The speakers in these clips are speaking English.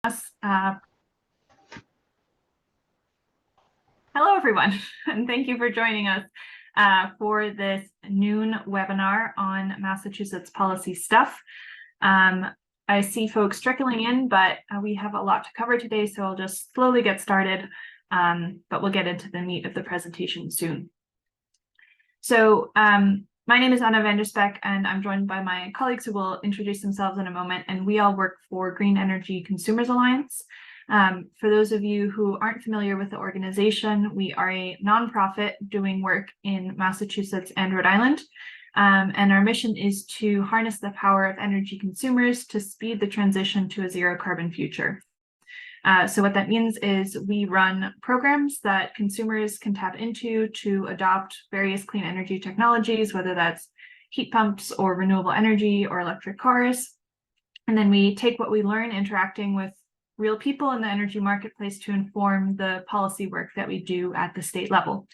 Hello, everyone, and thank you for joining us for this noon webinar on Massachusetts policy stuff. I see folks trickling in, but we have a lot to cover today, so I'll just slowly get started, but we'll get into the meat of the presentation soon. So my name is Vanderspek, and I'm joined by my colleagues who will introduce themselves in a moment, and we all work for Green Energy Consumers Alliance. For those of you who aren't familiar with the organization, we are a nonprofit doing work in Massachusetts and Rhode Island. And our mission is to harness the power of energy consumers to speed the transition to a zero carbon future. So what that means is we run programs that consumers can tap into to adopt various clean energy technologies, whether that's heat pumps or renewable energy or electric cars. And then we take what we learn interacting with real people in the energy marketplace to inform the policy work that we do at the state level.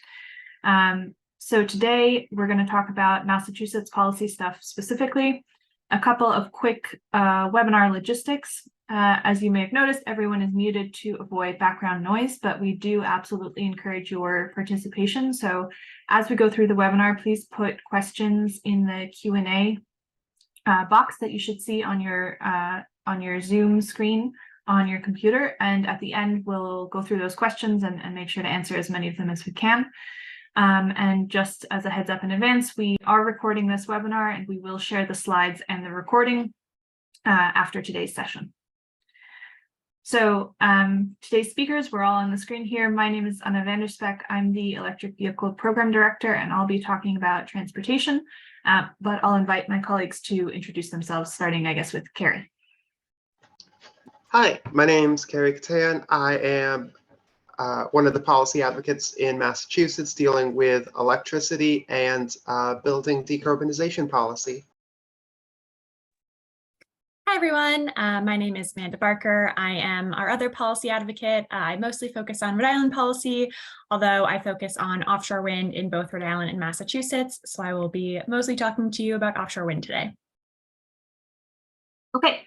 So today we're going to talk about Massachusetts policy stuff specifically, a couple of quick webinar logistics. As you may have noticed, everyone is muted to avoid background noise, but we do absolutely encourage your participation. So as we go through the webinar, please put questions in the Q&A box that you should see on your Zoom screen on your computer, and at the end we'll go through those questions and make sure to answer as many of them as we can. And just as a heads up in advance, we are recording this webinar and we will share the slides and the recording after today's session. So today's speakers, we're all on the screen here. My name is Anna Vanderspek. I'm the Electric Vehicle Program Director, and I'll be talking about transportation, but I'll invite my colleagues to introduce themselves, starting, I guess, with Carrie. Hi, my name's Carrie Katan. I am one of the policy advocates in Massachusetts dealing with electricity and building decarbonization policy. Hi, everyone. My name is Amanda Barker. I am our other policy advocate. I mostly focus on Rhode Island policy, although I focus on offshore wind in both Rhode Island and Massachusetts. So I will be mostly talking to you about offshore wind today. Okay.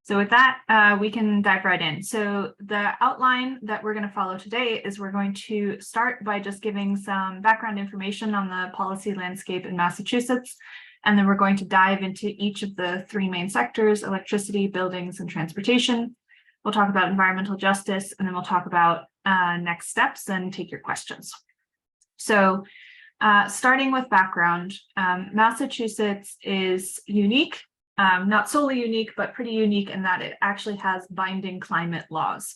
So with that, we can dive right in. So the outline that we're going to follow today is we're going to start by just giving some background information on the policy landscape in Massachusetts, and then we're going to dive into each of the three main sectors: electricity, buildings, and transportation. We'll talk about environmental justice, and then we'll talk about next steps and take your questions. So starting with background, Massachusetts is unique. Not solely unique, but pretty unique in that it actually has binding climate laws.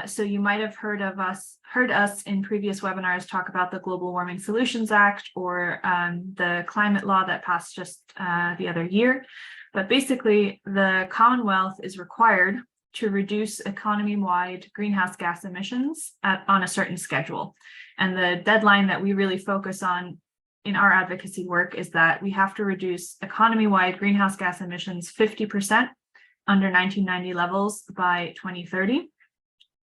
So you might have heard us in previous webinars talk about the Global Warming Solutions Act or the climate law that passed just the other year. But basically, the Commonwealth is required to reduce economy-wide greenhouse gas emissions on a certain schedule. And the deadline that we really focus on in our advocacy work is that we have to reduce economy-wide greenhouse gas emissions 50% under 1990 levels by 2030.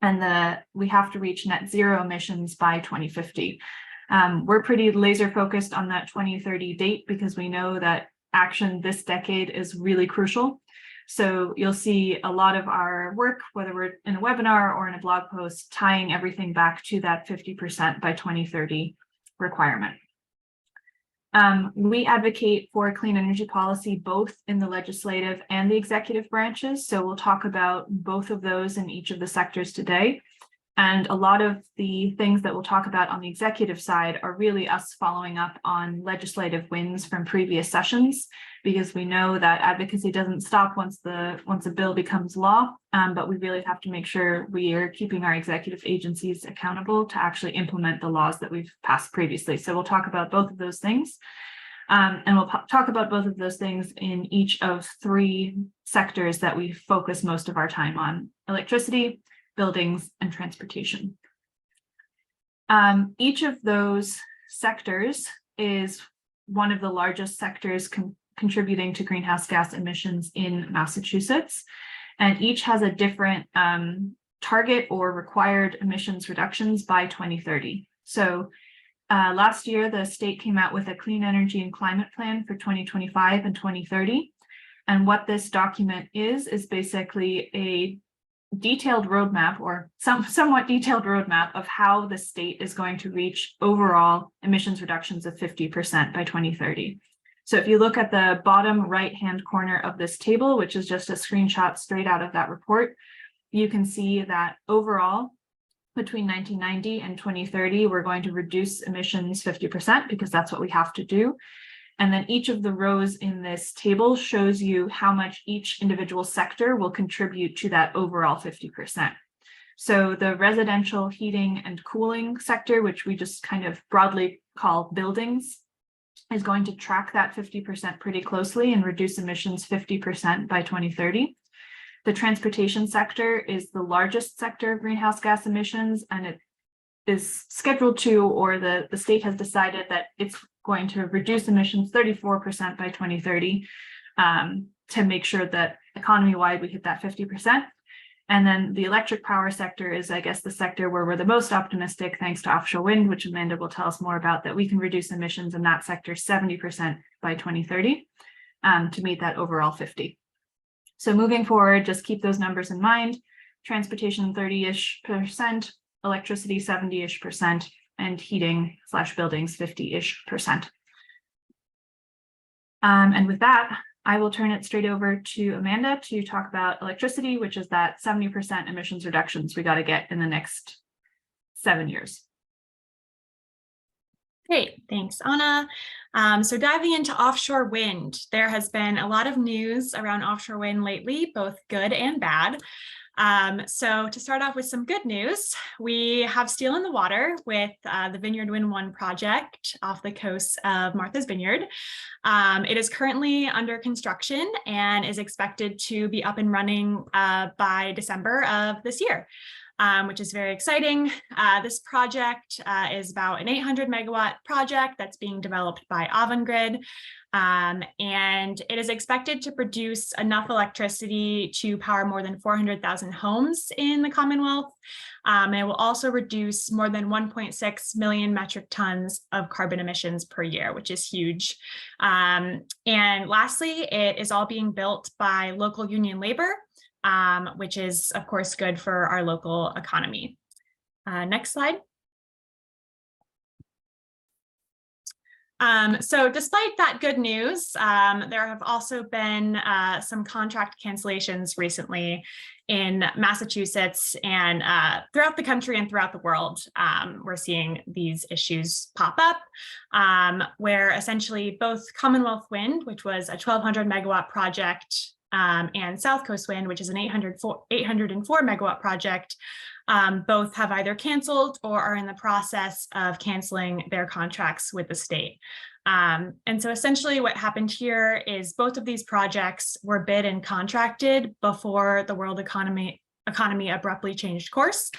And we have to reach net zero emissions by 2050. We're pretty laser focused on that 2030 date because we know that action this decade is really crucial. So you'll see a lot of our work, whether we're in a webinar or in a blog post, tying everything back to that 50% by 2030 requirement. We advocate for clean energy policy both in the legislative and the executive branches. So we'll talk about both of those in each of the sectors today. And a lot of the things that we'll talk about on the executive side are really us following up on legislative wins from previous sessions, because we know that advocacy doesn't stop once a bill becomes law, but we really have to make sure we are keeping our executive agencies accountable to actually implement the laws that we've passed previously. So we'll talk about both of those things. And we'll talk about both of those things in each of three sectors that we focus most of our time on: electricity, buildings, and transportation. Each of those sectors is one of the largest sectors contributing to greenhouse gas emissions in Massachusetts, and each has a different target or required emissions reductions by 2030. So last year, the state came out with a clean energy and climate plan for 2025 and 2030. And what this document is basically a detailed roadmap, or somewhat detailed roadmap of how the state is going to reach overall emissions reductions of 50% by 2030. So if you look at the bottom right-hand corner of this table, which is just a screenshot straight out of that report, you can see that overall, between 1990 and 2030, we're going to reduce emissions 50% because that's what we have to do. And then each of the rows in this table shows you how much each individual sector will contribute to that overall 50%. So the residential heating and cooling sector, which we just kind of broadly call buildings, is going to track that 50% pretty closely and reduce emissions 50% by 2030. The transportation sector is the largest sector of greenhouse gas emissions, and it is scheduled to, or the state has decided that it's going to reduce emissions 34% by 2030 to make sure that economy-wide we hit that 50%. And then the electric power sector is, I guess, the sector where we're the most optimistic, thanks to offshore wind, which Amanda will tell us more about, that we can reduce emissions in that sector 70% by 2030 to meet that overall 50. So moving forward, just keep those numbers in mind. Transportation 30-ish%, electricity 70-ish%, and heating/buildings 50-ish%. And with that, I will turn it straight over to Amanda to talk about electricity, which is that 70% emissions reductions we got to get in the next 7 years. Great, thanks, Anna. So diving into offshore wind, there has been a lot of news around offshore wind lately, both good and bad. So to start off with some good news, we have steel in the water with the Vineyard Wind 1 project off the coast of Martha's Vineyard. It is currently under construction and is expected to be up and running by December of this year. Which is very exciting. This project is about an 800 megawatt project that's being developed by Avangrid. And it is expected to produce enough electricity to power more than 400,000 homes in the Commonwealth. And it will also reduce more than 1.6 million metric tons of carbon emissions per year, which is huge. And lastly, it is all being built by local union labor, which is, of course, good for our local economy. Next slide. So despite that good news, there have also been some contract cancellations recently in Massachusetts and throughout the country and throughout the world. We're seeing these issues pop up, where essentially both Commonwealth Wind, which was a 1,200 megawatt project, and South Coast Wind, which is an 804 megawatt project, both have either canceled or are in the process of canceling their contracts with the state. And so essentially what happened here is both of these projects were bid and contracted before the world economy abruptly changed course.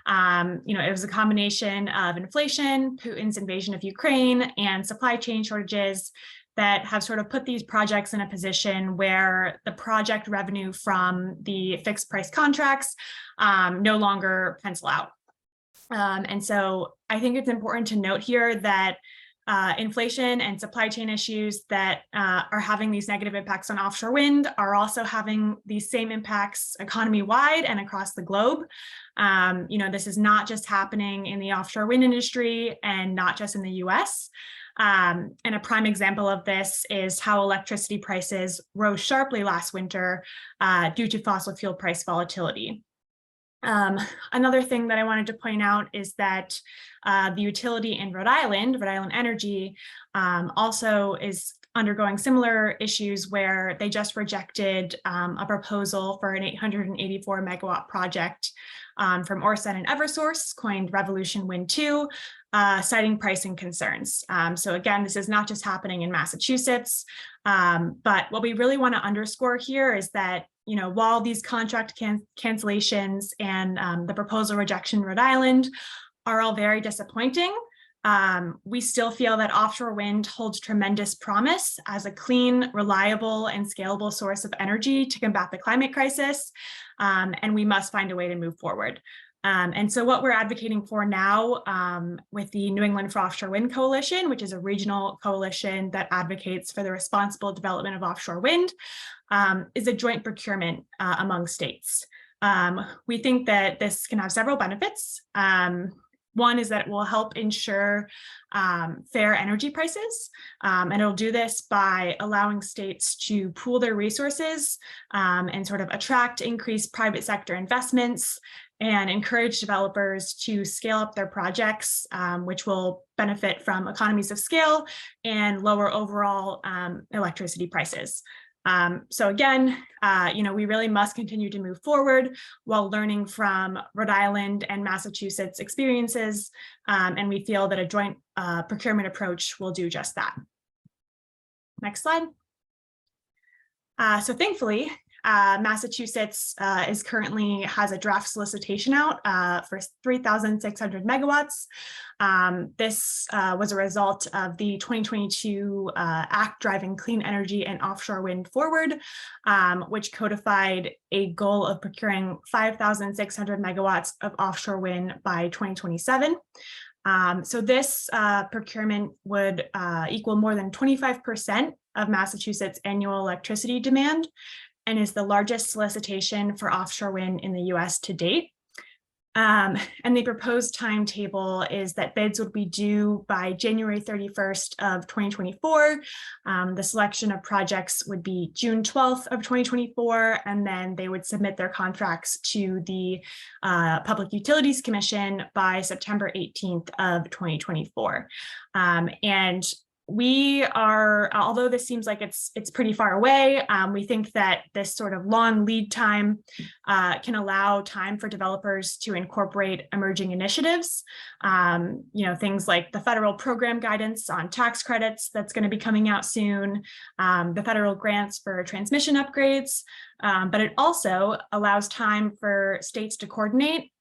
It was a combination of inflation, Putin's invasion of Ukraine, and supply chain shortages that have sort of put these projects in a position where the project revenue from the fixed price contracts no longer pencil out. And so I think it's important to note here that inflation and supply chain issues that are having these negative impacts on offshore wind are also having these same impacts economy-wide and across the globe. This is not just happening in the offshore wind industry and not just in the US. And a prime example of this is how electricity prices rose sharply last winter due to fossil fuel price volatility. Another thing that I wanted to point out is that the utility in Rhode Island Energy, also is undergoing similar issues where they just rejected a proposal for an 884 megawatt project from Ørsted and Eversource, coined Revolution Wind 2, citing pricing concerns. So again, this is not just happening in Massachusetts, but what we really want to underscore here is that, while these contract cancellations and the proposal rejection in Rhode Island are all very disappointing, we still feel that offshore wind holds tremendous promise as a clean, reliable, and scalable source of energy to combat the climate crisis, and we must find a way to move forward. And so what we're advocating for now with the New England for Offshore Wind Coalition, which is a regional coalition that advocates for the responsible development of offshore wind, is a joint procurement among states. We think that this can have several benefits. One is that it will help ensure fair energy prices, and it'll do this by allowing states to pool their resources and sort of attract increased private sector investments and encourage developers to scale up their projects, which will benefit from economies of scale and lower overall electricity prices. So again, we really must continue to move forward while learning from Rhode Island and Massachusetts experiences, and we feel that a joint procurement approach will do just that. Next slide. So thankfully, Massachusetts currently has a draft solicitation out for 3,600 megawatts. This was a result of the 2022 Act Driving Clean Energy and Offshore Wind Forward, which codified a goal of procuring 5,600 megawatts of offshore wind by 2027. So this procurement would equal more than 25% of Massachusetts' annual electricity demand, and is the largest solicitation for offshore wind in the US to date. And the proposed timetable is that bids would be due by January 31st of 2024. The selection of projects would be June 12th of 2024, and then they would submit their contracts to the Public Utilities Commission by September 18th of 2024. And we are, although this seems like it's pretty far away, we think that this sort of long lead time can allow time for developers to incorporate emerging initiatives. Things like the federal program guidance on tax credits that's going to be coming out soon, the federal grants for transmission upgrades, but it also allows time for states to coordinate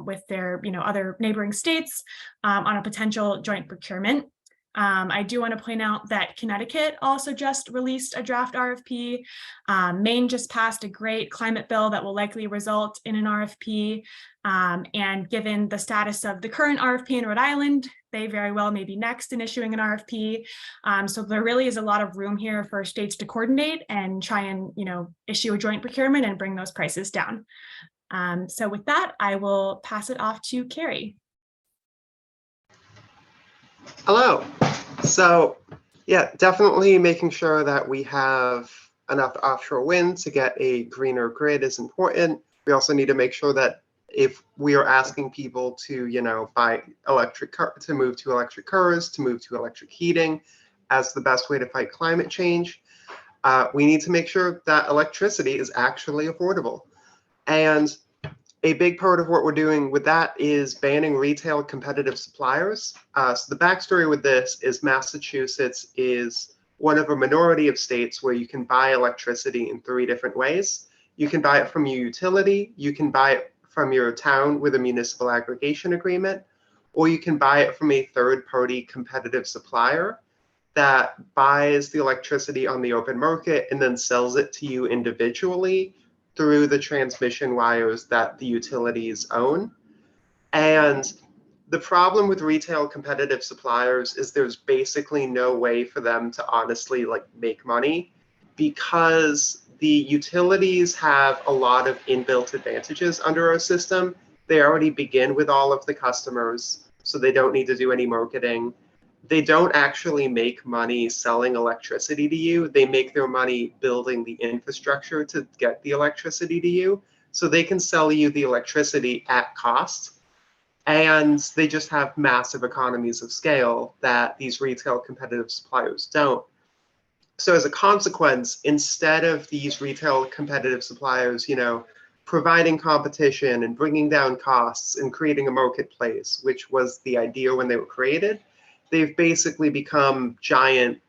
with their other neighboring states on a potential joint procurement. I do want to point out that Connecticut also just released a draft RFP. Maine just passed a great climate bill that will likely result in an RFP. And given the status of the current RFP in Rhode Island, they very well may be next in issuing an RFP. So there really is a lot of room here for states to coordinate and try and issue a joint procurement and bring those prices down. So with that, I will pass it off to Carrie. Hello. So yeah, definitely making sure that we have enough offshore wind to get a greener grid is important. We also need to make sure that if we are asking people to, buy to move to electric cars, to move to electric heating as the best way to fight climate change, we need to make sure that electricity is actually affordable. And a big part of what we're doing with that is banning retail competitive suppliers. So the backstory with this is Massachusetts is one of a minority of states where you can buy electricity in 3 different ways. You can buy it from your utility, you can buy it from your town with a municipal aggregation agreement, or you can buy it from a third-party competitive supplier that buys the electricity on the open market and then sells it to you individually through the transmission wires that the utilities own. And the problem with retail competitive suppliers is there's basically no way for them to honestly make money, because the utilities have a lot of inbuilt advantages under our system. They already begin with all of the customers, so they don't need to do any marketing. They don't actually make money selling electricity to you. They make their money building the infrastructure to get the electricity to you. So they can sell you the electricity at cost. And they just have massive economies of scale that these retail competitive suppliers don't. So as a consequence, instead of these retail competitive suppliers, providing competition and bringing down costs and creating a marketplace, which was the idea when they were created, they've basically become giant.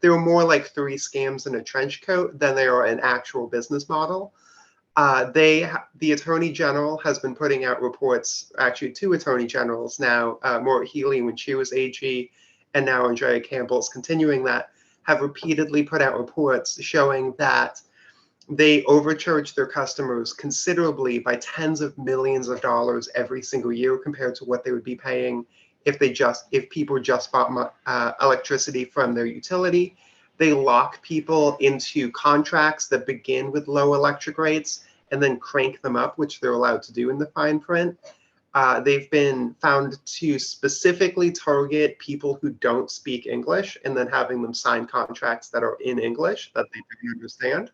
They're more like 3 scams in a trench coat than they are an actual business model. The Attorney General has been putting out reports, actually 2 Attorney Generals now, Maura Healey when she was AG, and now Andrea Campbell's continuing that, have repeatedly put out reports showing that they overcharge their customers considerably by tens of millions of dollars every single year compared to what they would be paying if people just bought electricity from their utility. They lock people into contracts that begin with low electric rates and then crank them up, which they're allowed to do in the fine print. They've been found to specifically target people who don't speak English and then having them sign contracts that are in English that they don't understand.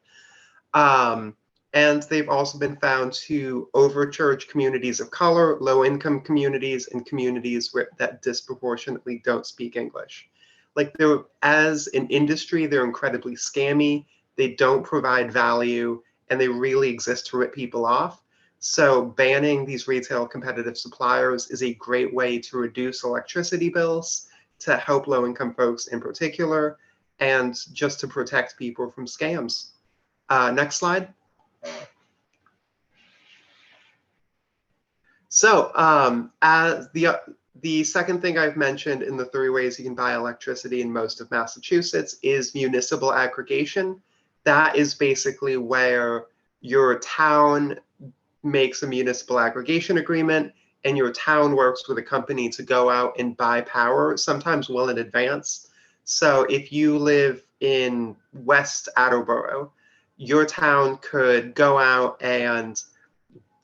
And they've also been found to overcharge communities of color, low-income communities, and communities that disproportionately don't speak English. Like, as an industry, they're incredibly scammy. They don't provide value, and they really exist to rip people off. So banning these retail competitive suppliers is a great way to reduce electricity bills, to help low-income folks in particular, and just to protect people from scams. Next slide. So as the second thing I've mentioned in the 3 ways you can buy electricity in most of Massachusetts is municipal aggregation. That is basically where your town makes a municipal aggregation agreement and your town works with a company to go out and buy power, sometimes well in advance. So if you live in West Attleboro, your town could go out and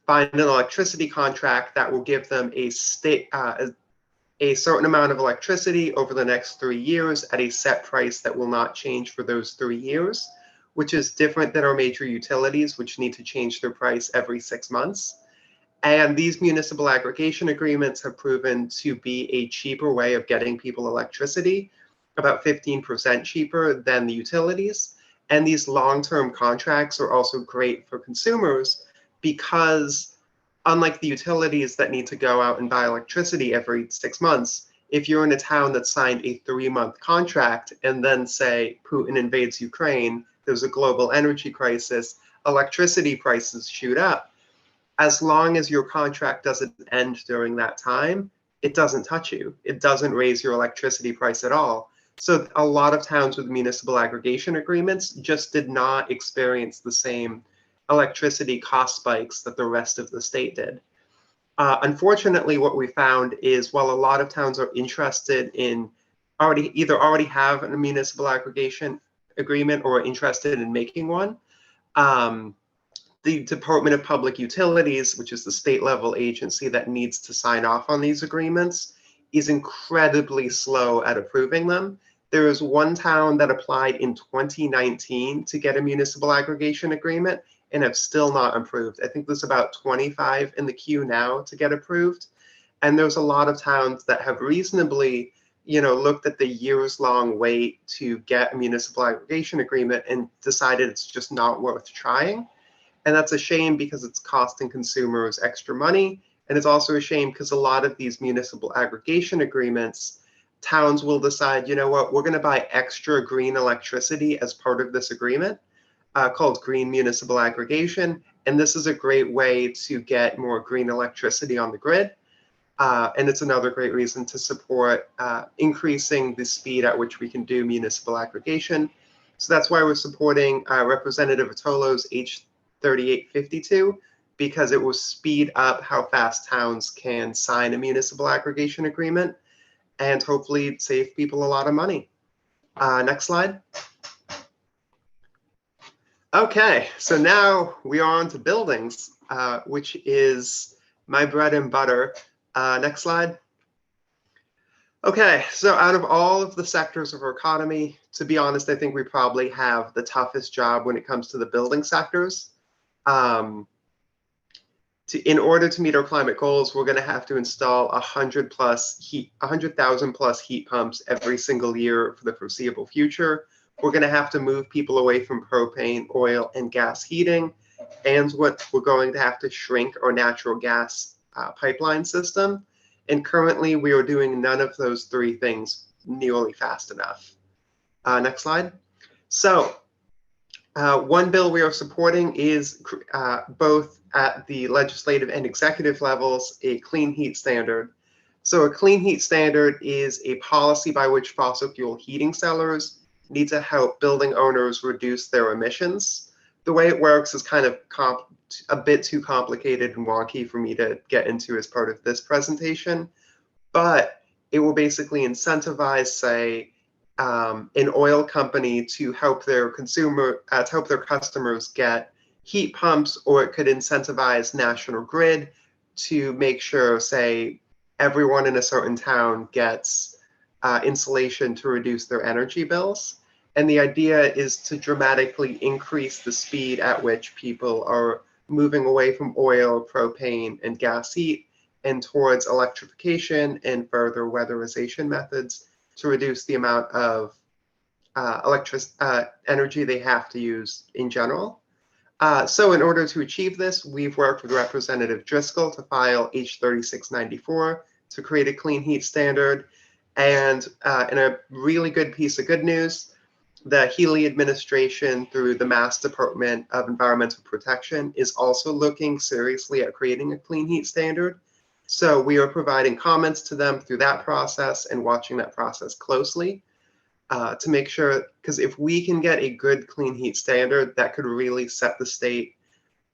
find an electricity contract that will give them a certain amount of electricity over the next 3 years at a set price that will not change for those 3 years, which is different than our major utilities, which need to change their price every 6 months. And these municipal aggregation agreements have proven to be a cheaper way of getting people electricity, about 15% cheaper than the utilities. And these long-term contracts are also great for consumers because, unlike the utilities that need to go out and buy electricity every 6 months, if you're in a town that signed a 3-month contract and then, say, Putin invades Ukraine, there's a global energy crisis, electricity prices shoot up. As long as your contract doesn't end during that time, it doesn't touch you. It doesn't raise your electricity price at all. So a lot of towns with municipal aggregation agreements just did not experience the same electricity cost spikes that the rest of the state did. Unfortunately, what we found is while a lot of towns are interested in already have a municipal aggregation agreement or are interested in making one, the Department of Public Utilities, which is the state level agency that needs to sign off on these agreements, is incredibly slow at approving them. There is one town that applied in 2019 to get a municipal aggregation agreement and have still not approved. I think there's about 25 in the queue now to get approved. And there's a lot of towns that have reasonably, looked at the years-long wait to get a municipal aggregation agreement and decided it's just not worth trying. And that's a shame because it's costing consumers extra money. And it's also a shame because a lot of these municipal aggregation agreements, towns will decide, you know what, we're going to buy extra green electricity as part of this agreement. Called green municipal aggregation. And this is a great way to get more green electricity on the grid. And it's another great reason to support increasing the speed at which we can do municipal aggregation. So that's why we're supporting Representative Atolo's H3852, because it will speed up how fast towns can sign a municipal aggregation agreement and hopefully save people a lot of money. Next slide. Okay, so now we are on to buildings, which is my bread and butter. Next slide. Okay, so out of all of the sectors of our economy, to be honest, I think we probably have the toughest job when it comes to the building sectors. In order to meet our climate goals, we're going to have to install 100,000 plus heat pumps every single year for the foreseeable future. We're going to have to move people away from propane, oil, and gas heating. And we're going to have to shrink our natural gas pipeline system. And currently, we are doing none of those 3 things nearly fast enough. Next slide. So one bill we are supporting is both at the legislative and executive levels, a clean heat standard. So a clean heat standard is a policy by which fossil fuel heating sellers need to help building owners reduce their emissions. The way it works is kind of a bit too complicated and wonky for me to get into as part of this presentation, but it will basically incentivize, say, an oil company to help their customers get heat pumps, or it could incentivize National Grid to make sure, say, everyone in a certain town gets insulation to reduce their energy bills. And the idea is to dramatically increase the speed at which people are moving away from oil, propane, and gas heat and towards electrification and further weatherization methods to reduce the amount of energy they have to use in general. So in order to achieve this, we've worked with Representative Driscoll to file H3694 to create a clean heat standard. And in a really good piece of good news, the Healy administration, through the Mass Department of Environmental Protection, is also looking seriously at creating a clean heat standard. So we are providing comments to them through that process and watching that process closely to make sure, because if we can get a good clean heat standard, that could really set the state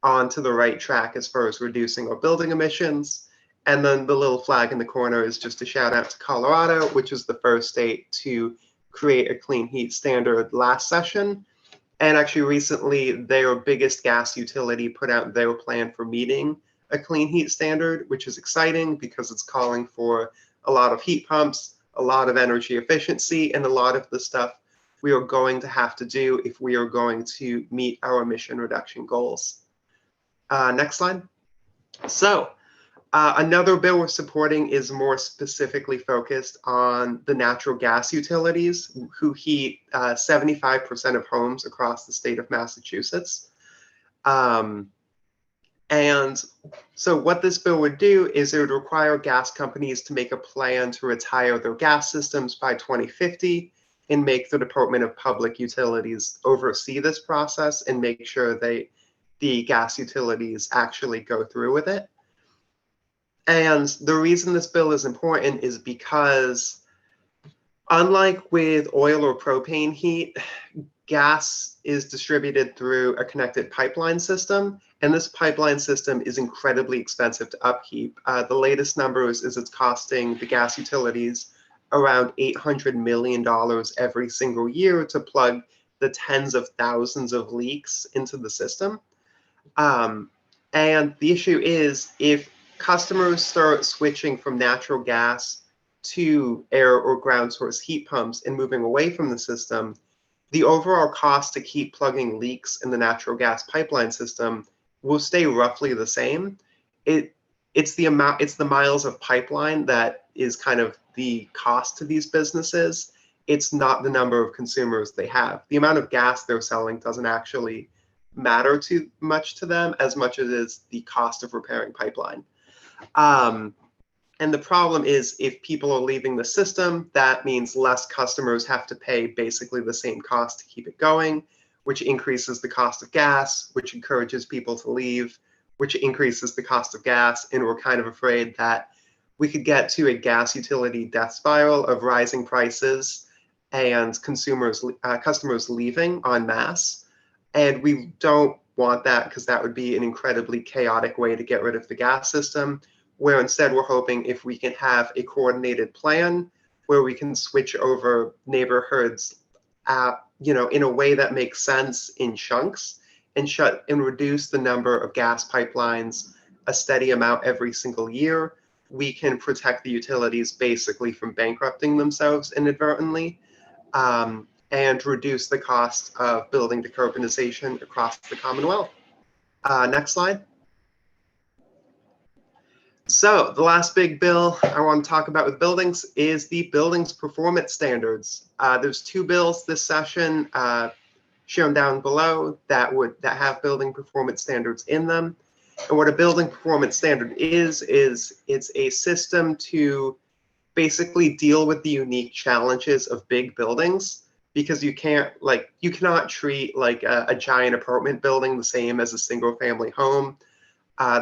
onto the right track as far as reducing our building emissions. And then the little flag in the corner is just a shout out to Colorado, which was the first state to create a clean heat standard last session. And actually recently, their biggest gas utility put out their plan for meeting a clean heat standard, which is exciting because it's calling for a lot of heat pumps, a lot of energy efficiency, and a lot of the stuff we are going to have to do if we are going to meet our emission reduction goals. Next slide. So another bill we're supporting is more specifically focused on the natural gas utilities who heat 75% of homes across the state of Massachusetts. And so what this bill would do is it would require gas companies to make a plan to retire their gas systems by 2050 and make the Department of Public Utilities oversee this process and make sure the gas utilities actually go through with it. And the reason this bill is important is because unlike with oil or propane heat, gas is distributed through a connected pipeline system, and this pipeline system is incredibly expensive to upkeep. The latest numbers is it's costing the gas utilities around $800 million every single year to plug the tens of thousands of leaks into the system. And the issue is if customers start switching from natural gas to air or ground source heat pumps and moving away from the system, the overall cost to keep plugging leaks in the natural gas pipeline system will stay roughly the same. It's the miles of pipeline that is kind of the cost to these businesses. It's not the number of consumers they have. The amount of gas they're selling doesn't actually matter too much to them as much as it is the cost of repairing pipeline. And the problem is if people are leaving the system, that means less customers have to pay basically the same cost to keep it going, which increases the cost of gas, which encourages people to leave, which increases the cost of gas. And we're kind of afraid that we could get to a gas utility death spiral of rising prices and customers leaving en masse. And we don't want that because that would be an incredibly chaotic way to get rid of the gas system, where instead we're hoping if we can have a coordinated plan where we can switch over neighborhoods in a way that makes sense in chunks and reduce the number of gas pipelines a steady amount every single year, we can protect the utilities basically from bankrupting themselves inadvertently, and reduce the cost of building decarbonization across the Commonwealth. Next slide. So the last big bill I want to talk about with buildings is the buildings performance standards. There's two bills this session shown down below that have building performance standards in them. And what a building performance standard is it's a system to basically deal with the unique challenges of big buildings, because you cannot treat like a giant apartment building the same as a single family home.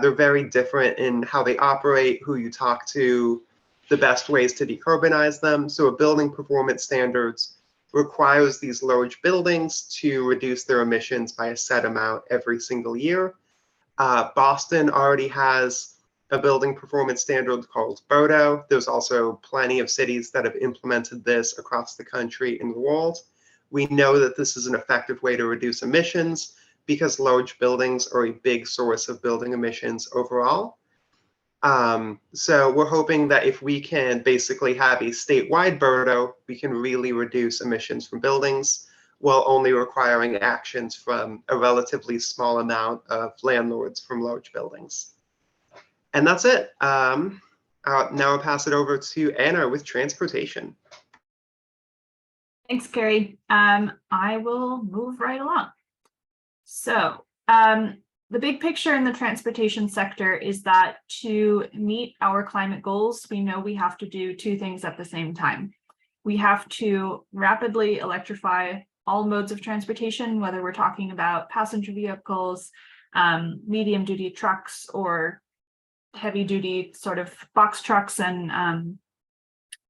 They're very different in how they operate, who you talk to, the best ways to decarbonize them. So a building performance standards requires these large buildings to reduce their emissions by a set amount every single year. Boston already has a building performance standard called BODO. There's also plenty of cities that have implemented this across the country and the world. We know that this is an effective way to reduce emissions, because large buildings are a big source of building emissions overall. So we're hoping that if we can basically have a statewide BERDO, we can really reduce emissions from buildings while only requiring actions from a relatively small amount of landlords from large buildings. And that's it. Now I'll pass it over to Anna with transportation. Thanks, Carrie. I will move right along. So the big picture in the transportation sector is that to meet our climate goals, we know we have to do two things at the same time. We have to rapidly electrify all modes of transportation, whether we're talking about passenger vehicles, medium duty trucks, or heavy duty sort of box trucks and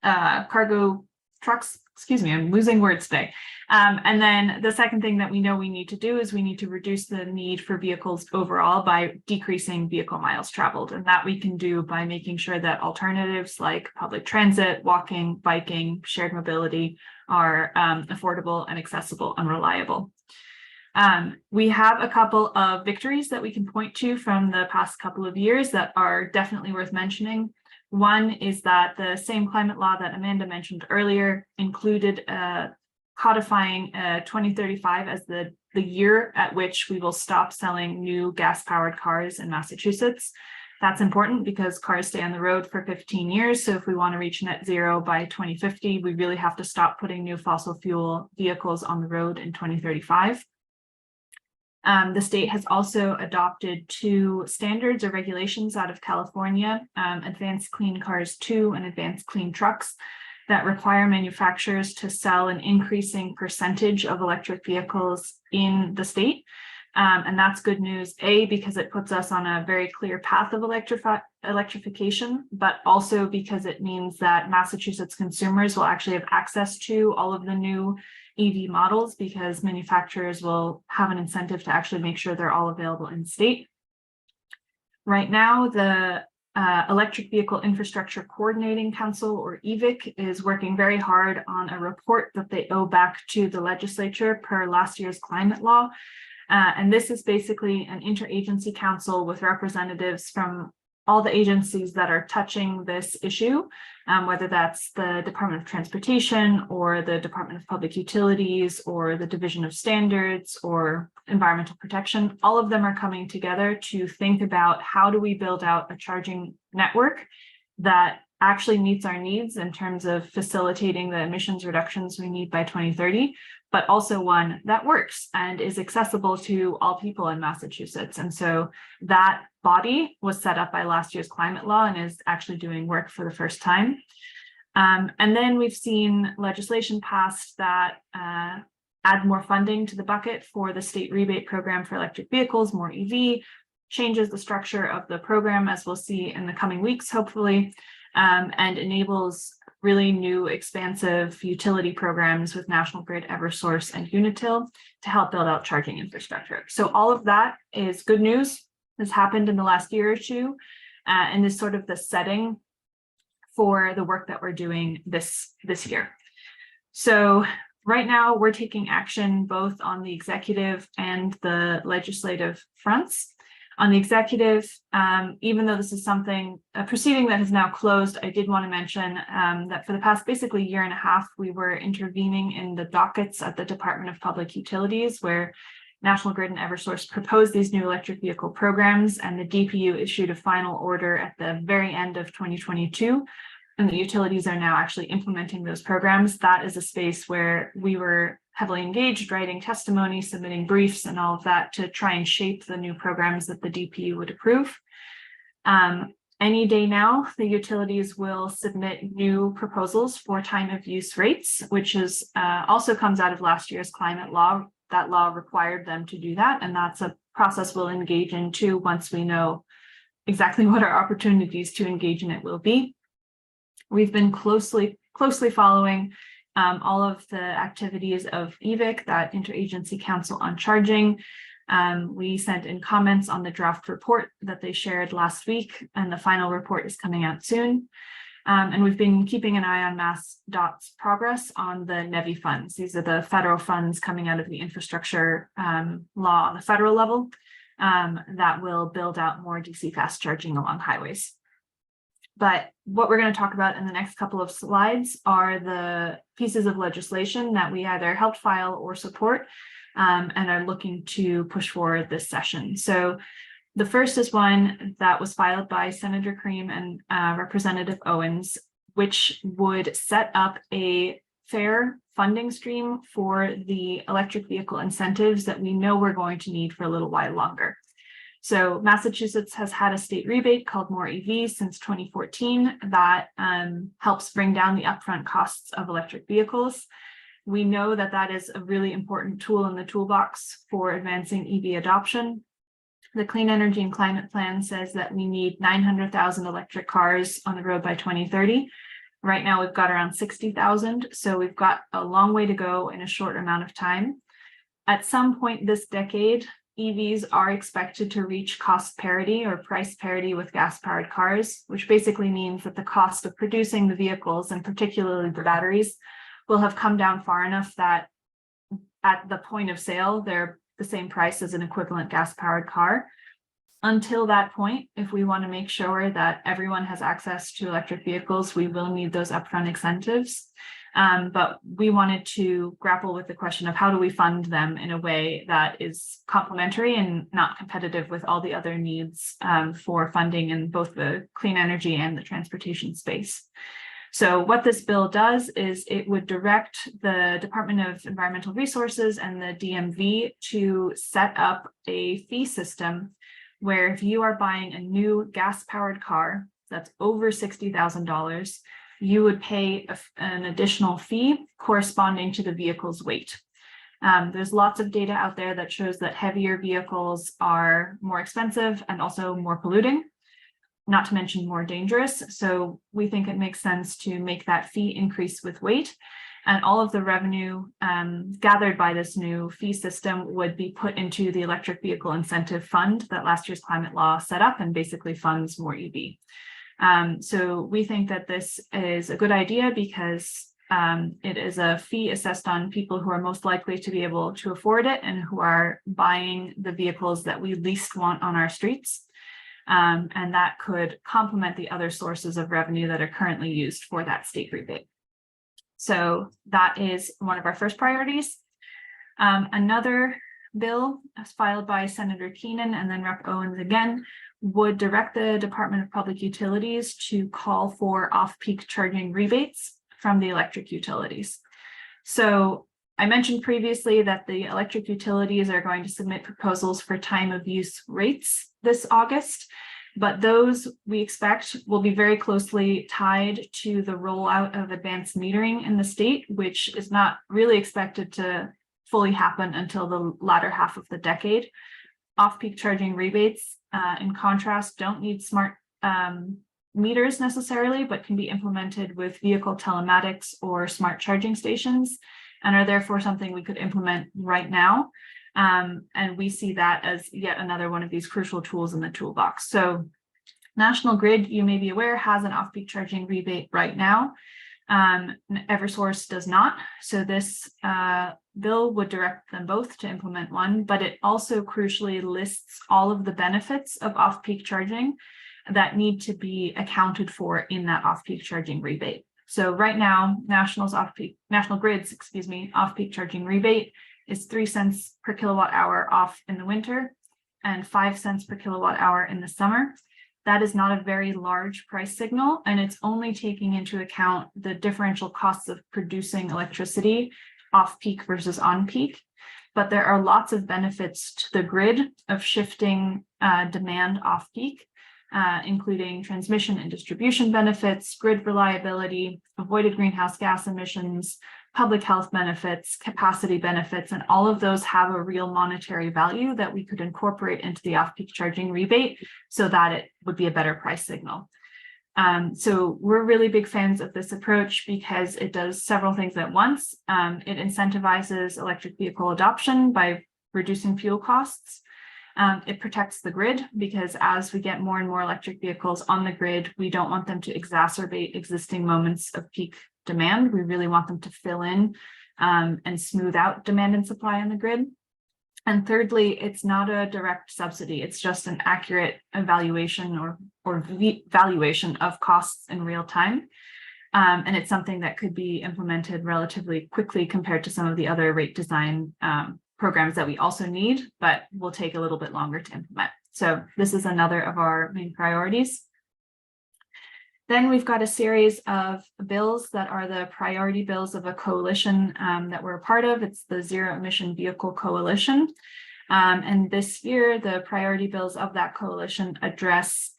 cargo trucks. Excuse me, I'm losing words today. And then the second thing that we know we need to do is we need to reduce the need for vehicles overall by decreasing vehicle miles traveled. And that we can do by making sure that alternatives like public transit, walking, biking, shared mobility are affordable and accessible and reliable. We have a couple of victories that we can point to from the past couple of years that are definitely worth mentioning. One is that the same climate law that Amanda mentioned earlier included codifying 2035 as the year at which we will stop selling new gas-powered cars in Massachusetts. That's important because cars stay on the road for 15 years. So if we want to reach net zero by 2050, we really have to stop putting new fossil fuel vehicles on the road in 2035. The state has also adopted two standards or regulations out of California, Advanced Clean Cars 2 and Advanced Clean Trucks, that require manufacturers to sell an increasing percentage of electric vehicles in the state. And that's good news, A, because it puts us on a very clear path of electrification, but also because it means that Massachusetts consumers will actually have access to all of the new EV models because manufacturers will have an incentive to actually make sure they're all available in state. Right now, the Electric Vehicle Infrastructure Coordinating Council, or EVIC, is working very hard on a report that they owe back to the legislature per last year's climate law. And this is basically an interagency council with representatives from all the agencies that are touching this issue, whether that's the Department of Transportation or the Department of Public Utilities or the Division of Standards or Environmental Protection. All of them are coming together to think about how do we build out a charging network that actually meets our needs in terms of facilitating the emissions reductions we need by 2030, but also one that works and is accessible to all people in Massachusetts. And so that body was set up by last year's climate law and is actually doing work for the first time. And then we've seen legislation passed that add more funding to the bucket for the state rebate program for electric vehicles, more EV, changes the structure of the program, as we'll see in the coming weeks, hopefully, and enables really new expansive utility programs with National Grid, Eversource, and Unitil to help build out charging infrastructure. So all of that is good news. This happened in the last year or two, and is sort of the setting for the work that we're doing this year. So right now we're taking action both on the executive and the legislative fronts. On the executive, even though this is a proceeding that is now closed, I did want to mention that for the past basically year and a half, we were intervening in the dockets at the Department of Public Utilities, where National Grid and Eversource proposed these new electric vehicle programs, and the DPU issued a final order at the very end of 2022. And the utilities are now actually implementing those programs. That is a space where we were heavily engaged, writing testimony, submitting briefs, and all of that to try and shape the new programs that the DPU would approve. Any day now, the utilities will submit new proposals for time of use rates, which is also comes out of last year's climate law. That law required them to do that, and that's a process we'll engage into once we know exactly what our opportunities to engage in it will be. We've been closely following all of the activities of EVIC, that Interagency Council on Charging. We sent in comments on the draft report that they shared last week, and the final report is coming out soon. And we've been keeping an eye on MassDOT's progress on the NEVI funds. These are the federal funds coming out of the infrastructure law on the federal level that will build out more DC fast charging along highways. But what we're going to talk about in the next couple of slides are the pieces of legislation that we either helped file or support and are looking to push forward this session. So the first is one that was filed by Senator Cream and Representative Owens, which would set up a fair funding stream for the electric vehicle incentives that we know we're going to need for a little while longer. So Massachusetts has had a state rebate called More EVs since 2014 that helps bring down the upfront costs of electric vehicles. We know that that is a really important tool in the toolbox for advancing EV adoption. The Clean Energy and Climate Plan says that we need 900,000 electric cars on the road by 2030. Right now, we've got around 60,000, so we've got a long way to go in a short amount of time. At some point this decade, EVs are expected to reach cost parity or price parity with gas-powered cars, which basically means that the cost of producing the vehicles, and particularly the batteries, will have come down far enough that at the point of sale, they're the same price as an equivalent gas-powered car. Until that point, if we want to make sure that everyone has access to electric vehicles, we will need those upfront incentives. But we wanted to grapple with the question of how do we fund them in a way that is complementary and not competitive with all the other needs for funding in both the clean energy and the transportation space. So what this bill does is it would direct the Department of Environmental Resources and the DMV to set up a fee system where if you are buying a new gas-powered car that's over $60,000, you would pay an additional fee corresponding to the vehicle's weight. There's lots of data out there that shows that heavier vehicles are more expensive and also more polluting, not to mention more dangerous. So we think it makes sense to make that fee increase with weight. And all of the revenue gathered by this new fee system would be put into the electric vehicle incentive fund that last year's climate law set up and basically funds more EV. So we think that this is a good idea because it is a fee assessed on people who are most likely to be able to afford it and who are buying the vehicles that we least want on our streets. And that could complement the other sources of revenue that are currently used for that state rebate. So that is one of our first priorities. Another bill filed by Senator Keenan and then Rep. Owens again would direct the Department of Public Utilities to call for off-peak charging rebates from the electric utilities. So I mentioned previously that the electric utilities are going to submit proposals for time of use rates this August, but those we expect will be very closely tied to the rollout of advanced metering in the state, which is not really expected to fully happen until the latter half of the decade. Off-peak charging rebates, in contrast, don't need smart meters necessarily, but can be implemented with vehicle telematics or smart charging stations, and are therefore something we could implement right now. And we see that as yet another one of these crucial tools in the toolbox. So National Grid, you may be aware, has an off-peak charging rebate right now. Eversource does not. So this bill would direct them both to implement one, but it also crucially lists all of the benefits of off-peak charging that need to be accounted for in that off-peak charging rebate. So right now, National Grid's off-peak charging rebate is 3 cents per kilowatt hour off in the winter and 5 cents per kilowatt hour in the summer. That is not a very large price signal, and it's only taking into account the differential costs of producing electricity off-peak versus on-peak. But there are lots of benefits to the grid of shifting demand off-peak, including transmission and distribution benefits, grid reliability, avoided greenhouse gas emissions, public health benefits, capacity benefits, and all of those have a real monetary value that we could incorporate into the off-peak charging rebate so that it would be a better price signal. So we're really big fans of this approach because it does several things at once. It incentivizes electric vehicle adoption by reducing fuel costs. It protects the grid because as we get more and more electric vehicles on the grid, we don't want them to exacerbate existing moments of peak demand. We really want them to fill in and smooth out demand and supply on the grid. And thirdly, it's not a direct subsidy. It's just an accurate evaluation or valuation of costs in real time. And it's something that could be implemented relatively quickly compared to some of the other rate design programs that we also need, but will take a little bit longer to implement. So this is another of our main priorities. Then we've got a series of bills that are the priority bills of a coalition that we're a part of. It's the Zero Emission Vehicle Coalition. And this year, the priority bills of that coalition address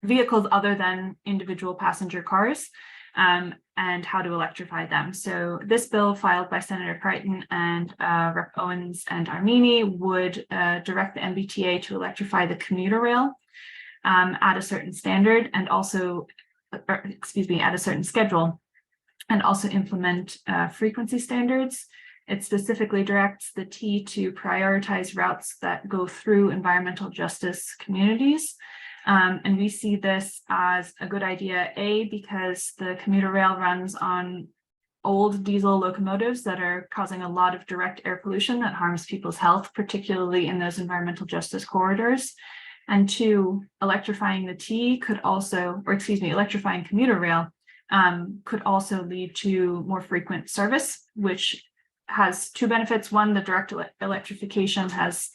vehicles other than individual passenger cars and how to electrify them. So this bill filed by Senator Crichton and Rep. Owens and Armini would direct the MBTA to electrify the commuter rail at a certain standard and also, at a certain schedule, and also implement frequency standards. It specifically directs the T to prioritize routes that go through environmental justice communities. And we see this as a good idea, A, because the commuter rail runs on old diesel locomotives that are causing a lot of direct air pollution that harms people's health, particularly in those environmental justice corridors. And two, electrifying the T could also, electrifying commuter rail could also lead to more frequent service, which has two benefits. One, the direct electrification has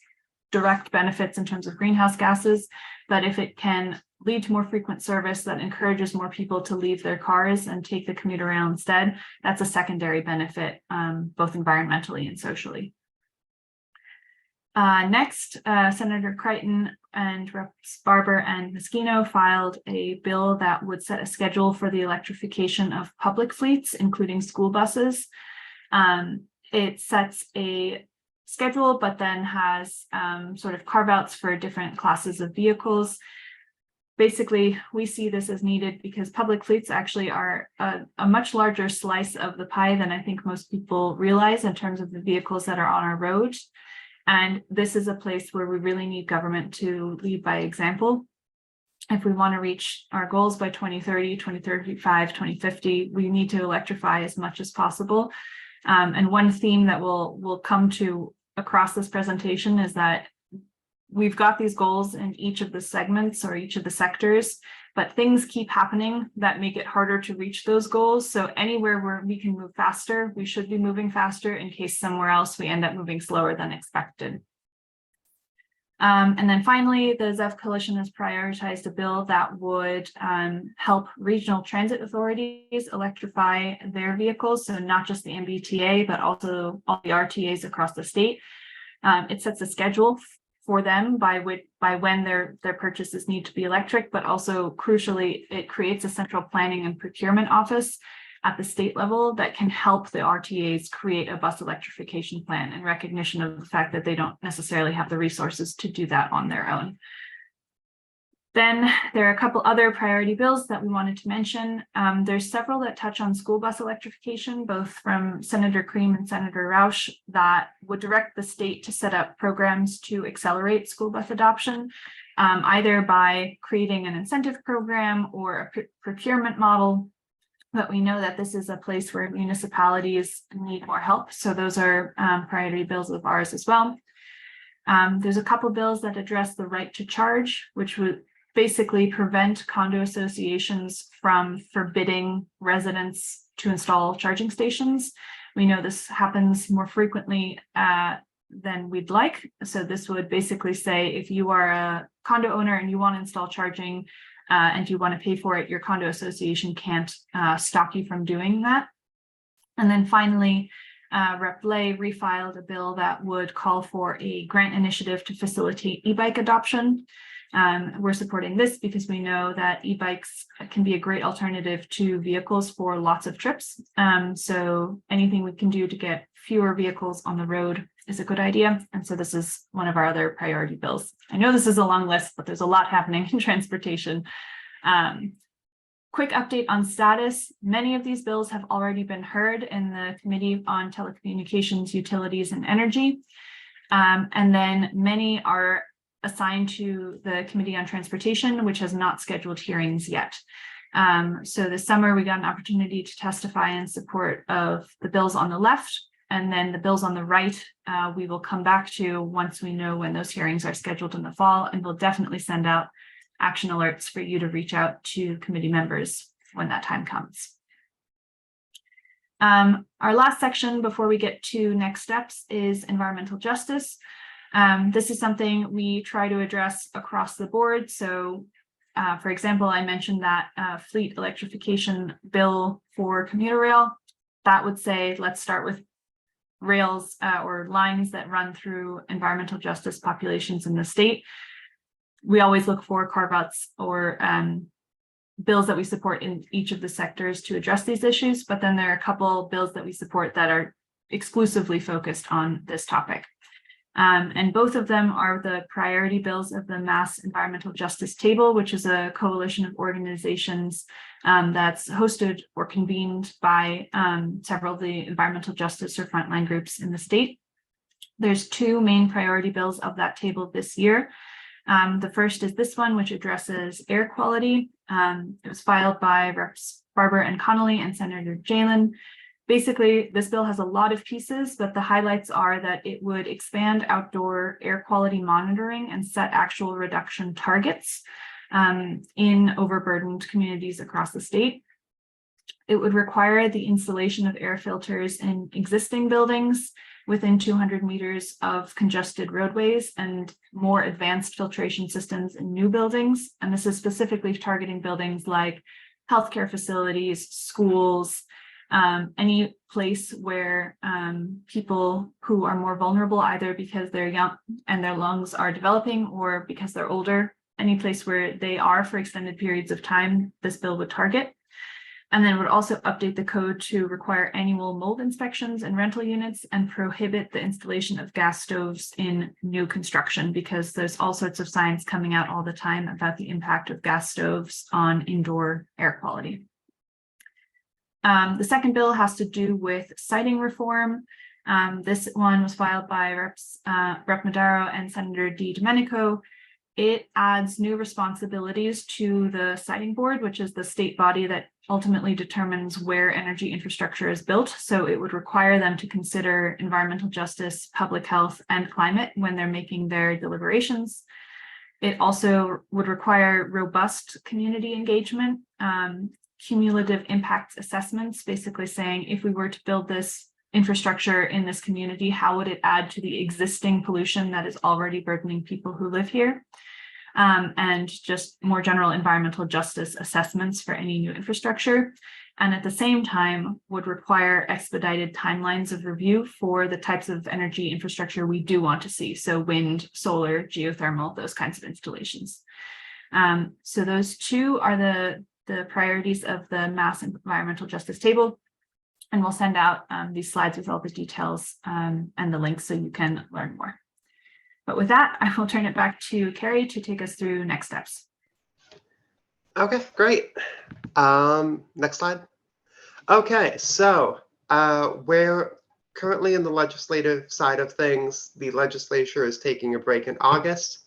direct benefits in terms of greenhouse gases, but if it can lead to more frequent service that encourages more people to leave their cars and take the commuter rail instead, that's a secondary benefit, both environmentally and socially. Next, Senator Crichton and Reps. Barber and Moschino filed a bill that would set a schedule for the electrification of public fleets, including school buses. It sets a schedule, but then has sort of carve-outs for different classes of vehicles. Basically, we see this as needed because public fleets actually are a much larger slice of the pie than I think most people realize in terms of the vehicles that are on our roads. And this is a place where we really need government to lead by example. If we want to reach our goals by 2030, 2035, 2050, we need to electrify as much as possible. And one theme that we'll come to across this presentation is that we've got these goals in each of the segments or each of the sectors, but things keep happening that make it harder to reach those goals. So anywhere where we can move faster, we should be moving faster in case somewhere else we end up moving slower than expected. And then finally, the ZEV Coalition has prioritized a bill that would help regional transit authorities electrify their vehicles. So not just the MBTA, but also all the RTAs across the state. It sets a schedule for them by when their purchases need to be electric, but also crucially, it creates a central planning and procurement office at the state level that can help the RTAs create a bus electrification plan in recognition of the fact that they don't necessarily have the resources to do that on their own. Then there are a couple other priority bills that we wanted to mention. There's several that touch on school bus electrification, both from Senator Cream and Senator Roush, that would direct the state to set up programs to accelerate school bus adoption, either by creating an incentive program or a procurement model. But we know that this is a place where municipalities need more help. So those are priority bills of ours as well. There's a couple bills that address the right to charge, which would basically prevent condo associations from forbidding residents to install charging stations. We know this happens more frequently than we'd like. So this would basically say if you are a condo owner and you want to install charging and you want to pay for it, your condo association can't stop you from doing that. And then finally, Rep. Lay refiled a bill that would call for a grant initiative to facilitate e-bike adoption. We're supporting this because we know that e-bikes can be a great alternative to vehicles for lots of trips. So anything we can do to get fewer vehicles on the road is a good idea. And so this is one of our other priority bills. I know this is a long list, but there's a lot happening in transportation. Quick update on status. Many of these bills have already been heard in the Committee on Telecommunications, Utilities, and Energy. And then many are assigned to the Committee on Transportation, which has not scheduled hearings yet. So this summer, we got an opportunity to testify in support of the bills on the left, and then the bills on the right, we will come back to once we know when those hearings are scheduled in the fall, and we'll definitely send out action alerts for you to reach out to committee members when that time comes. Our last section before we get to next steps is environmental justice. This is something we try to address across the board. So, for example, I mentioned that fleet electrification bill for commuter rail. That would say, let's start with rails or lines that run through environmental justice populations in the state. We always look for carve-outs or bills that we support in each of the sectors to address these issues, but then there are a couple bills that we support that are exclusively focused on this topic. And both of them are the priority bills of the Mass Environmental Justice Table, which is a coalition of organizations that's hosted or convened by several of the environmental justice or frontline groups in the state. There's two main priority bills of that table this year. The first is this one, which addresses air quality. It was filed by Reps. Barber and Connolly and Senator Jalen. Basically, this bill has a lot of pieces, but the highlights are that it would expand outdoor air quality monitoring and set actual reduction targets in overburdened communities across the state. It would require the installation of air filters in existing buildings within 200 meters of congested roadways and more advanced filtration systems in new buildings. And this is specifically targeting buildings like healthcare facilities, schools, any place where people who are more vulnerable, either because they're young and their lungs are developing or because they're older, any place where they are for extended periods of time, this bill would target. And then would also update the code to require annual mold inspections in rental units and prohibit the installation of gas stoves in new construction, because there's all sorts of science coming out all the time about the impact of gas stoves on indoor air quality. The second bill has to do with siting reform. This one was filed by Rep. Madaro and Senator DiDomenico. It adds new responsibilities to the siting board, which is the state body that ultimately determines where energy infrastructure is built. So it would require them to consider environmental justice, public health, and climate when they're making their deliberations. It also would require robust community engagement, cumulative impact assessments, basically saying if we were to build this infrastructure in this community, how would it add to the existing pollution that is already burdening people who live here? And just more general environmental justice assessments for any new infrastructure. And at the same time would require expedited timelines of review for the types of energy infrastructure we do want to see. So wind, solar, geothermal, those kinds of installations. So those two are the priorities of the Mass Environmental Justice Table. And we'll send out these slides with all the details and the links so you can learn more. But with that, I will turn it back to Carrie to take us through next steps. Okay, great. Next slide. Okay, so we're currently in the legislative side of things. The legislature is taking a break in August.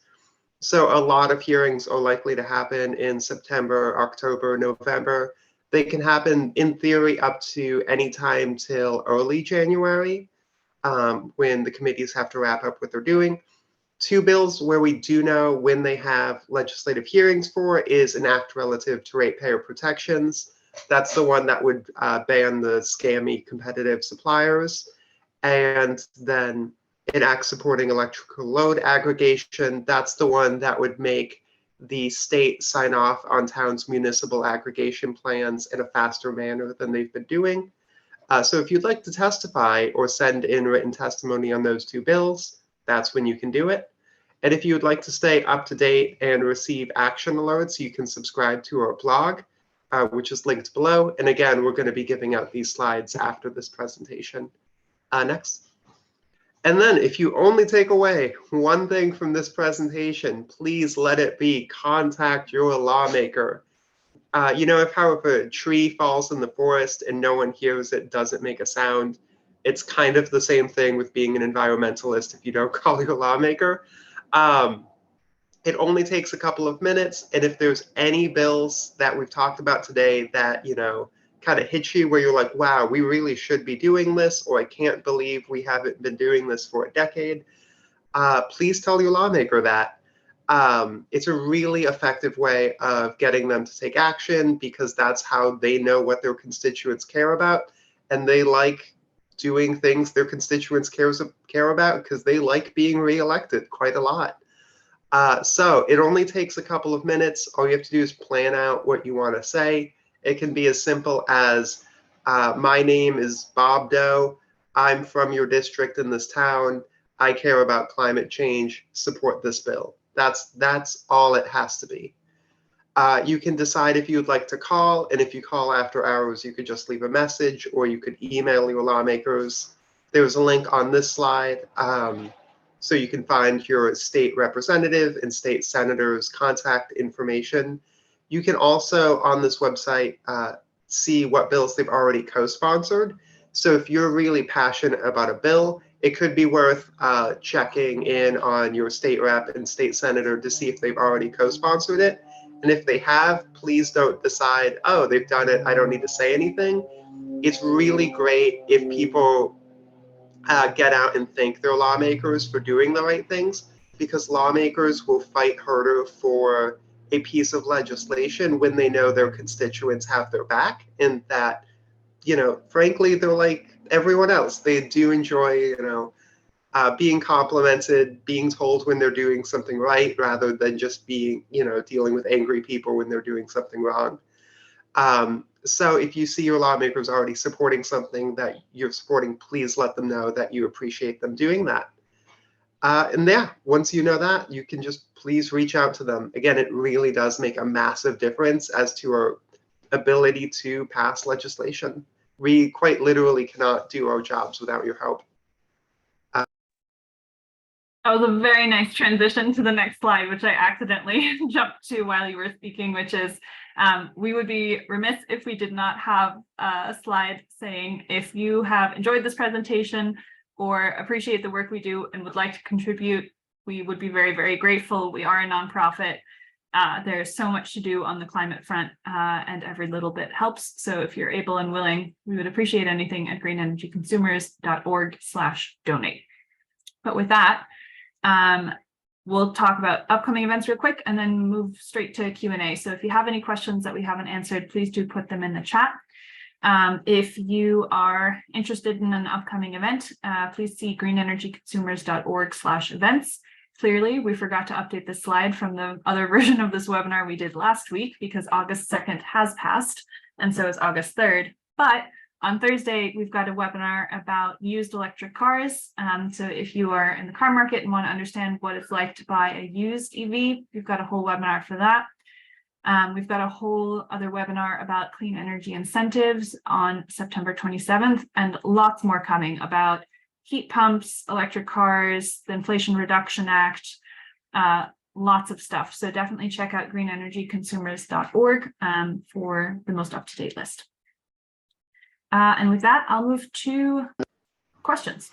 So a lot of hearings are likely to happen in September, October, November. They can happen in theory up to any time till early January when the committees have to wrap up what they're doing. Two bills where we do know when they have legislative hearings for is an act relative to ratepayer protections. That's the one that would ban the scammy competitive suppliers. And then an act supporting electrical load aggregation. That's the one that would make the state sign off on towns' municipal aggregation plans in a faster manner than they've been doing. So if you'd like to testify or send in written testimony on those two bills, that's when you can do it. And if you would like to stay up to date and receive action alerts, you can subscribe to our blog, which is linked below. And again, we're going to be giving out these slides after this presentation. Next. And then if you only take away one thing from this presentation, please let it be contact your lawmaker. You know, if a tree falls in the forest and no one hears it, doesn't make a sound, It's kind of the same thing with being an environmentalist if you don't call your lawmaker. It only takes a couple of minutes, and if there's any bills that we've talked about today that, kind of hit you where you're like, wow, we really should be doing this, or I can't believe we haven't been doing this for a decade, please tell your lawmaker that. It's a really effective way of getting them to take action, because that's how they know what their constituents care about, and they like doing things their constituents care about because they like being reelected quite a lot. So it only takes a couple of minutes. All you have to do is plan out what you want to say. It can be as simple as, my name is Bob Doe. I'm from your district in this town. I care about climate change. Support this bill. That's all it has to be. You can decide if you'd like to call, and if you call after hours, you could just leave a message, or you could email your lawmakers. There's a link on this slide. So you can find your state representative and state senator's contact information. You can also, on this website, see what bills they've already co-sponsored. So if you're really passionate about a bill, it could be worth checking in on your state rep and state senator to see if they've already co-sponsored it. And if they have, please don't decide, oh, they've done it, I don't need to say anything. It's really great if people get out and thank their lawmakers for doing the right things, because lawmakers will fight harder for a piece of legislation when they know their constituents have their back, and that, frankly, they're like everyone else. They do enjoy, being complimented, being told when they're doing something right, rather than just being, dealing with angry people when they're doing something wrong. So if you see your lawmakers already supporting something that you're supporting, please let them know that you appreciate them doing that. And yeah, once you know that, you can just please reach out to them. Again, it really does make a massive difference as to our ability to pass legislation. We quite literally cannot do our jobs without your help. That was a very nice transition to the next slide, which I accidentally jumped to while you were speaking, which is, we would be remiss if we did not have a slide saying, if you have enjoyed this presentation or appreciate the work we do and would like to contribute, we would be very, very grateful. We are a nonprofit. There's so much to do on the climate front, and every little bit helps. So if you're able and willing, we would appreciate anything at greenenergyconsumers.org/donate. But with that, we'll talk about upcoming events real quick and then move straight to Q&A. So if you have any questions that we haven't answered, please do put them in the chat. If you are interested in an upcoming event, please see greenenergyconsumers.org/events. Clearly, we forgot to update this slide from the other version of this webinar we did last week, because August 2nd has passed, and so is August 3rd. But on Thursday, we've got a webinar about used electric cars. So if you are in the car market and want to understand what it's like to buy a used EV, we've got a whole webinar for that. We've got a whole other webinar about clean energy incentives on September 27th, and lots more coming about heat pumps, electric cars, the Inflation Reduction Act, lots of stuff. So definitely check out greenenergyconsumers.org for the most up-to-date list. And with that, I'll move to questions.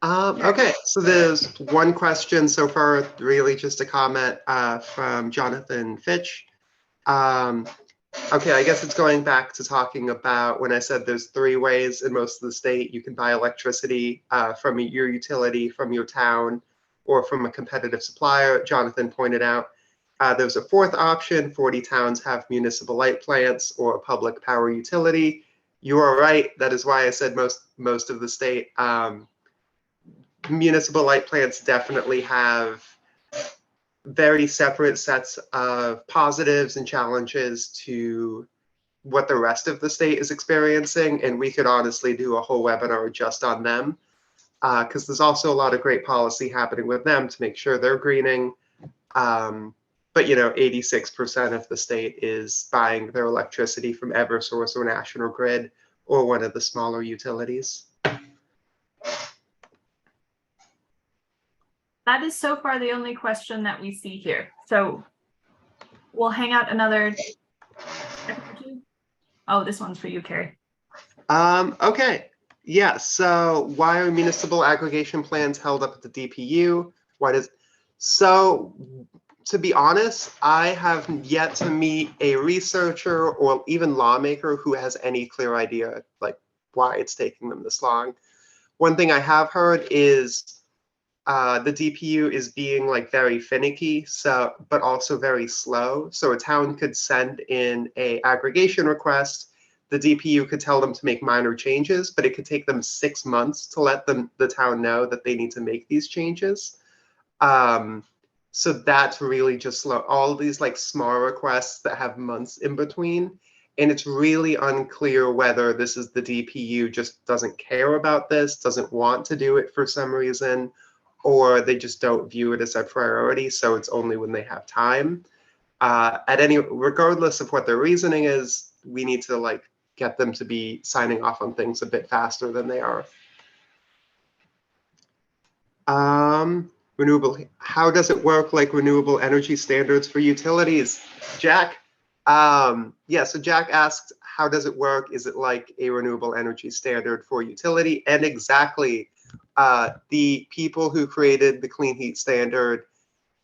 Okay, so there's one question so far, really just a comment from Jonathan Fitch. Okay, I guess it's going back to talking about when I said there's 3 ways in most of the state you can buy electricity from your utility, from your town, or from a competitive supplier. Jonathan pointed out there's a 4th option. 40 towns have municipal light plants or a public power utility. You are right. That is why I said most of the state. Municipal light plants definitely have very separate sets of positives and challenges to what the rest of the state is experiencing, and we could honestly do a whole webinar just on them, because there's also a lot of great policy happening with them to make sure they're greening. But 86% of the state is buying their electricity from Eversource or National Grid or one of the smaller utilities. That is so far the only question that we see here. So we'll hang out another second or two. Oh, this one's for you, Carrie. Okay. Yeah, so why are municipal aggregation plans held up at the DPU? So to be honest, I have yet to meet a researcher or even lawmaker who has any clear idea like why it's taking them this long. One thing I have heard is the DPU is being like very finicky, but also very slow. So a town could send in a aggregation request. The DPU could tell them to make minor changes, but it could take them 6 months to let the town know that they need to make these changes. So that's really just slow. All these like small requests that have months in between. And it's really unclear whether this is the DPU just doesn't care about this, doesn't want to do it for some reason, or they just don't view it as a priority. So it's only when they have time. Regardless of what their reasoning is, we need to like get them to be signing off on things a bit faster than they are. How does it work like renewable energy standards for utilities? Jack? Yeah, so Jack asked, how does it work? Is it like a renewable energy standard for utility? And exactly, the people who created the clean heat standard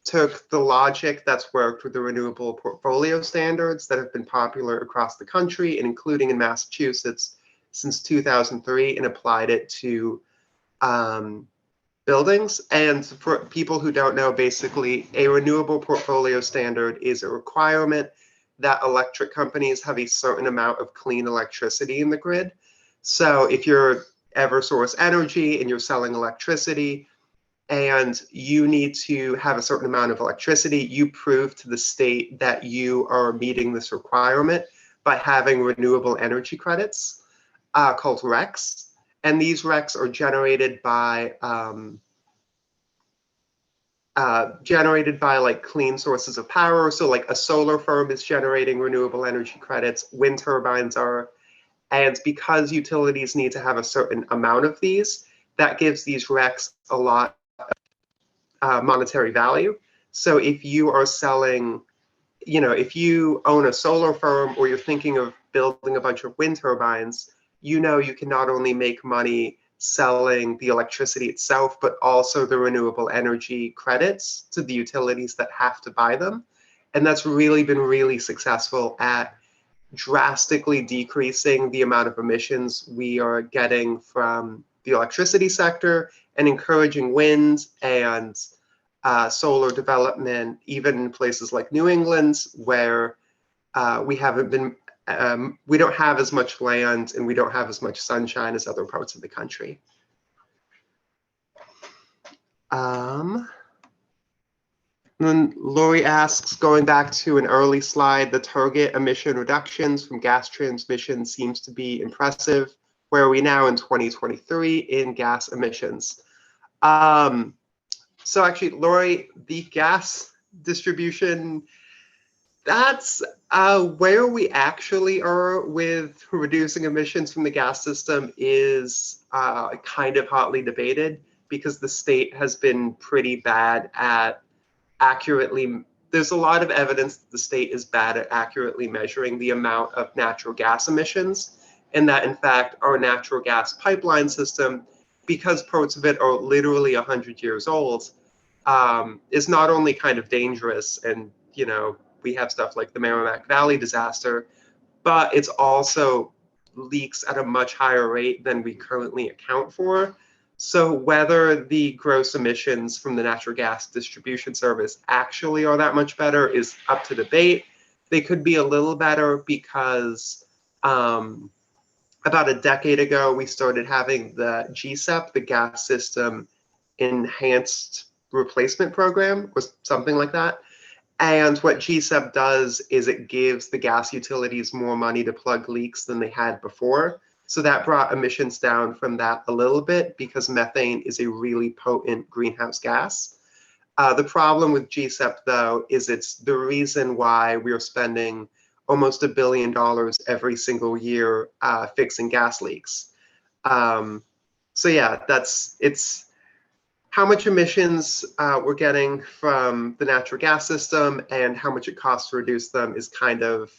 took the logic that's worked with the renewable portfolio standards that have been popular across the country and including in Massachusetts since 2003 and applied it to buildings. And for people who don't know, basically a renewable portfolio standard is a requirement that electric companies have a certain amount of clean electricity in the grid. So if you're Eversource Energy and you're selling electricity and you need to have a certain amount of electricity, you prove to the state that you are meeting this requirement by having renewable energy credits called RECs. And these RECs are generated by like clean sources of power. So like a solar farm is generating renewable energy credits, wind turbines are. And because utilities need to have a certain amount of these, that gives these RECs a lot of monetary value. So if you are selling, if you own a solar farm or you're thinking of building a bunch of wind turbines, you can not only make money selling the electricity itself, but also the renewable energy credits to the utilities that have to buy them. And that's really been really successful at drastically decreasing the amount of emissions we are getting from the electricity sector and encouraging wind and solar development, even in places like New England, where we don't have as much land and we don't have as much sunshine as other parts of the country. Then Lori asks, going back to an early slide, the target emission reductions from gas transmission seems to be impressive. Where are we now in 2023 in gas emissions? So actually, Lori, the gas distribution, that's where we actually are with reducing emissions from the gas system is kind of hotly debated because the state has been pretty bad at there's a lot of evidence that the state is bad at accurately measuring the amount of natural gas emissions, and that in fact our natural gas pipeline system, because parts of it are literally 100 years old, is not only kind of dangerous and, we have stuff like the Merrimack Valley disaster, but it's also leaks at a much higher rate than we currently account for. So whether the gross emissions from the natural gas distribution service actually are that much better is up to debate. They could be a little better because about a decade ago, we started having the GSEP, the Gas System Enhanced Replacement Program, or something like that. And what GSEP does is it gives the gas utilities more money to plug leaks than they had before. So that brought emissions down from that a little bit because methane is a really potent greenhouse gas. The problem with GSEP, though, is it's the reason why we're spending almost $1 billion every single year fixing gas leaks. So yeah, it's how much emissions we're getting from the natural gas system and how much it costs to reduce them is kind of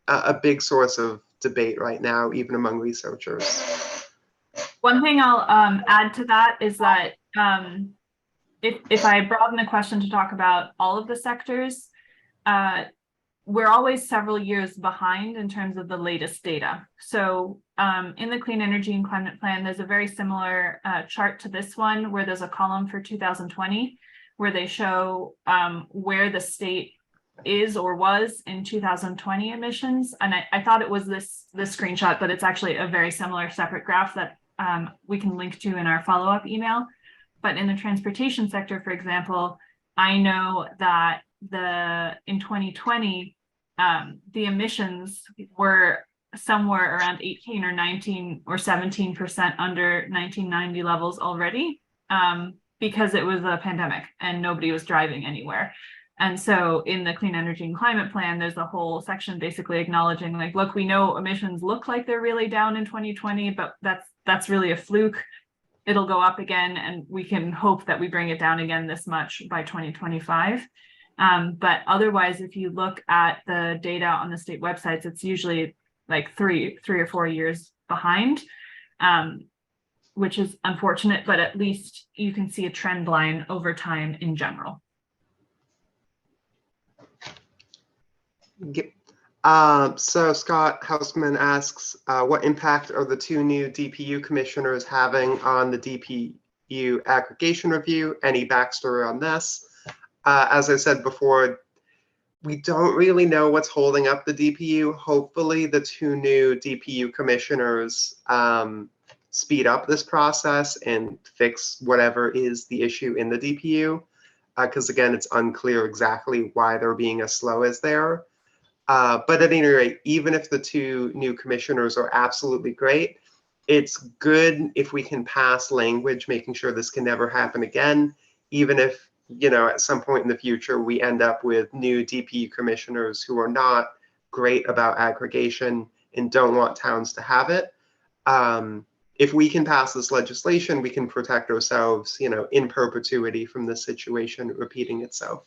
a big source of debate right now, even among researchers. One thing I'll add to that is that if I broaden the question to talk about all of the sectors, we're always several years behind in terms of the latest data. So in the Clean Energy and Climate Plan, there's a very similar chart to this one, where there's a column for 2020, where they show where the state is or was in 2020 emissions. And I thought it was this screenshot, but it's actually a very similar separate graph that we can link to in our follow-up email. But in the transportation sector, for example, I know that in 2020, the emissions were somewhere around 18 or 19 or 17% under 1990 levels already, because it was a pandemic and nobody was driving anywhere. And so in the Clean Energy and Climate Plan, there's a whole section basically acknowledging, like, look, we know emissions look like they're really down in 2020, but that's really a fluke. It'll go up again, and we can hope that we bring it down again this much by 2025. But otherwise, if you look at the data on the state websites, it's usually like three or 4 years behind, which is unfortunate, but at least you can see a trend line over time in general. So Scott Hausman asks, what impact are the 2 new DPU commissioners having on the DPU aggregation review? Any backstory on this? As I said before, we don't really know what's holding up the DPU. Hopefully the 2 new DPU commissioners speed up this process and fix whatever is the issue in the DPU, because again, it's unclear exactly why they're being as slow as they are. But at any rate, even if the 2 new commissioners are absolutely great, it's good if we can pass language making sure this can never happen again, even if, you know, at some point in the future, we end up with new DPU commissioners who are not great about aggregation and don't want towns to have it. If we can pass this legislation, we can protect ourselves, you know, in perpetuity from this situation repeating itself.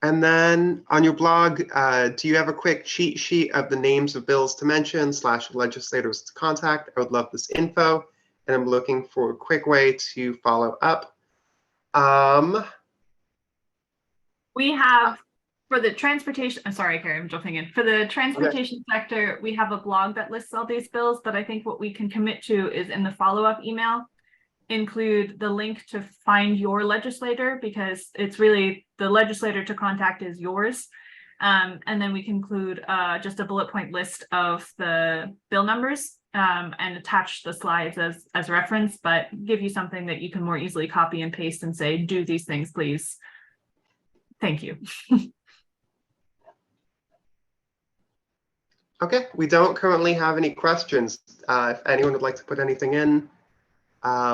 And then on your blog, do you have a quick cheat sheet of the names of bills to mention / legislators to contact? I would love this info, and I'm looking for a quick way to follow up. We have, for the transportation, I'm sorry, Carrie, I'm jumping in. For the transportation sector, we have a blog that lists all these bills, but I think what we can commit to is in the follow-up email, include the link to find your legislator, because it's really the legislator to contact is yours. And then we can include just a bullet point list of the bill numbers and attach the slides as reference, but give you something that you can more easily copy and paste and say, do these things, please. Thank you. Okay, we don't currently have any questions. If anyone would like to put anything in,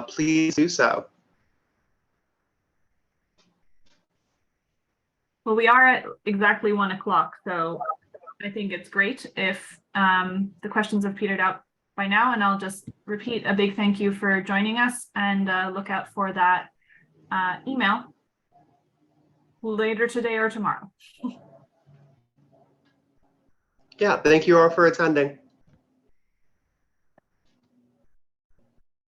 please do so. Well, we are at exactly 1 o'clock, so I think it's great if the questions have petered out by now, and I'll just repeat a big thank you for joining us, and look out for that email later today or tomorrow. Yeah, thank you all for attending.